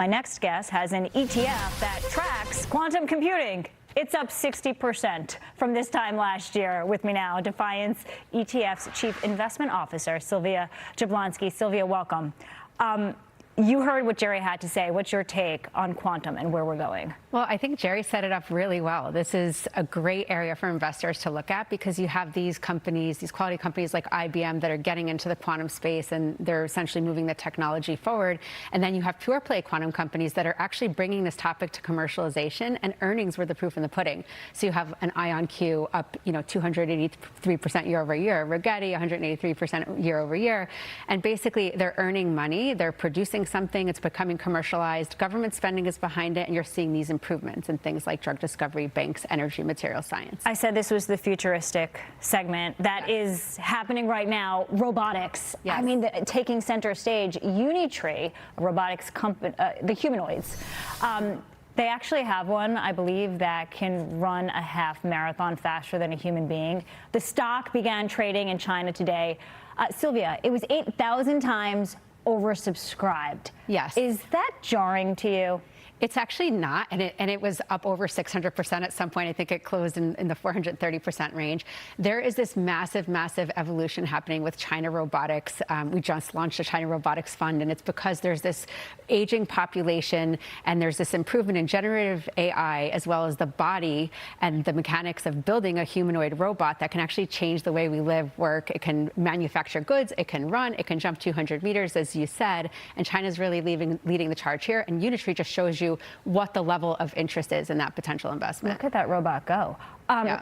My next guest has an ETF that tracks quantum computing. It's up 60% from this time last year. With me now, Defiance ETFs Chief Investment Officer, Sylvia Jablonski. Sylvia, welcome. You heard what Jerry had to say. What's your take on quantum and where we're going? Well, I think Jerry set it up really well. This is a great area for investors to look at because you have these companies, these quality companies like IBM that are getting into the quantum space and they're essentially moving the technology forward. And then you have pure play quantum companies that are actually bringing this topic to commercialization, and earnings were the proof in the pudding. So you have an IonQ up, 283% year over year, Rigetti 183% year over year. And basically they're earning money, they're producing something, it's becoming commercialized, government spending is behind it, and you're seeing these improvements in things like drug discovery, banks, energy, material science. I said this was the futuristic segment that is happening right now. Robotics. Yes. I mean, taking center stage. Unitree, a robotics company, the humanoids. They actually have one, I believe, that can run a half marathon faster than a human being. The stock began trading in China today. Sylvia, it was 8,000 times oversubscribed. Yes. Is that jarring to you? It's actually not, and it was up over 600% at some point. I think it closed in the 430% range. There is this massive, massive evolution happening with China robotics. We just launched a China robotics fund, and it's because there's this aging population, and there's this improvement in generative AI, as well as the body and the mechanics of building a humanoid robot that can actually change the way we live, work. It can manufacture goods, it can run, it can jump 200 meters, as you said, and China's really leading the charge here, and Unitree just shows you what the level of interest is in that potential investment. Look at that robot go.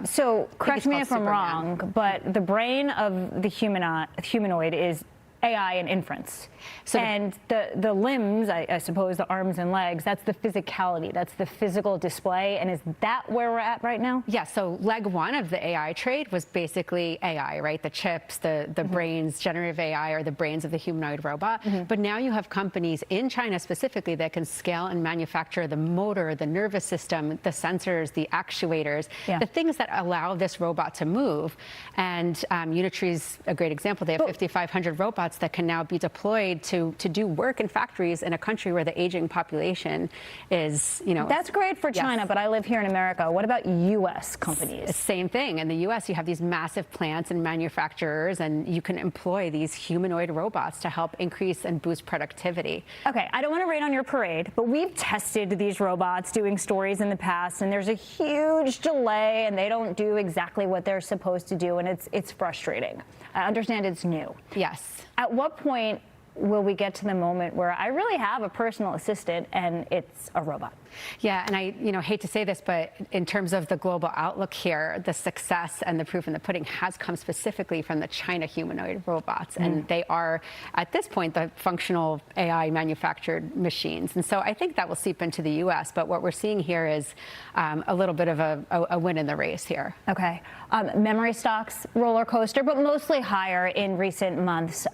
So correct me if I'm wrong, but the brain of the humanoid is AI and inference. So and the limbs, I suppose, the arms and legs, that's the physicality, that's the physical display. And is that where we're at right now? Yeah, so leg one of the AI trade was basically AI, right? The chips, the brains, generative AI are the brains of the humanoid robot. But now you have companies in China specifically that can scale and manufacture the motor, the nervous system, the sensors, the actuators, the things that allow this robot to move. And Unitree's a great example. They have 5,500 robots that can now be deployed to do work in factories in a country where the aging population is, That's great for China, but I live here in America. What about U.S. companies? Same thing. In the U.S., you have these massive plants and manufacturers, and you can employ these humanoid robots to help increase and boost productivity. Okay, I don't want to rain on your parade, but we've tested these robots doing stories in the past, and there's a huge delay, and they don't do exactly what they're supposed to do, and it's frustrating. I understand it's new. Yes. At what point will we get to the moment where I really have a personal assistant and it's a robot? Yeah, and I hate to say this, but in terms of the global outlook here, the success and the proof in the pudding has come specifically from the China humanoid robots. And they are, at this point, the functional AI manufactured machines. And so I think that will seep into the U.S. But what we're seeing here is a little bit of a win in the race here. Okay. Memory stocks, roller coaster, but mostly higher in recent months.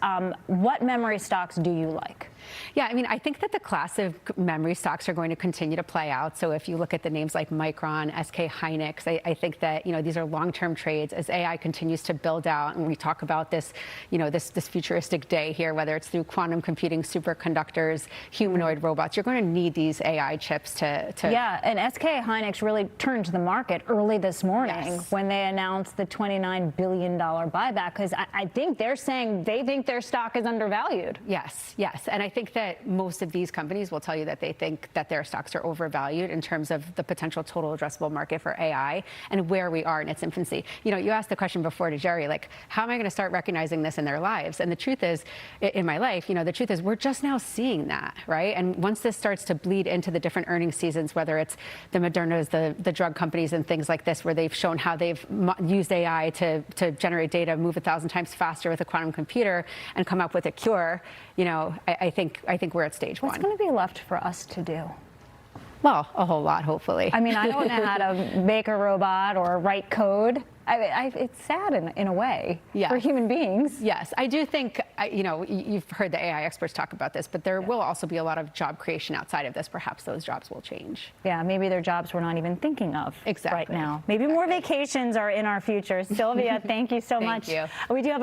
What memory stocks do you like? Yeah, I mean, I think that the class of memory stocks are going to continue to play out. So if you look at the names like Micron, SK Hynix, I think that, these are long-term trades as AI continues to build out. And we talk about this, this futuristic day here, whether it's through quantum computing, superconductors, humanoid robots, you're going to need these AI chips to... Yeah, and SK Hynix really turned to the market early this morning when they announced the $29 billion buyback, because I think they're saying they think their stock is undervalued. Yes. And I think that most of these companies will tell you that they think that their stocks are overvalued in terms of the potential total addressable market for AI and where we are in its infancy. You asked the question before to Jerry, like, how am I going to start recognizing this in their lives? And the truth is, in my life, the truth is we're just now seeing that, right? And once this starts to bleed into the different earnings seasons, whether it's the Modernas, the drug companies and things like this, where they've shown how they've used AI to generate data, move 1,000 times faster with a quantum computer and come up with a cure, I think we're at stage one. What's going to be left for us to do? Well, a whole lot, hopefully. I mean, I don't know how to make a robot or write code. It's sad in a way for human beings. Yes, I do think, you've heard the AI experts talk about this, but there will also be a lot of job creation outside of this. Perhaps those jobs will change. Yeah, maybe they're jobs we're not even thinking of right now. Maybe more vacations are in our future. Sylvia, thank you so much. Thank you. We do have a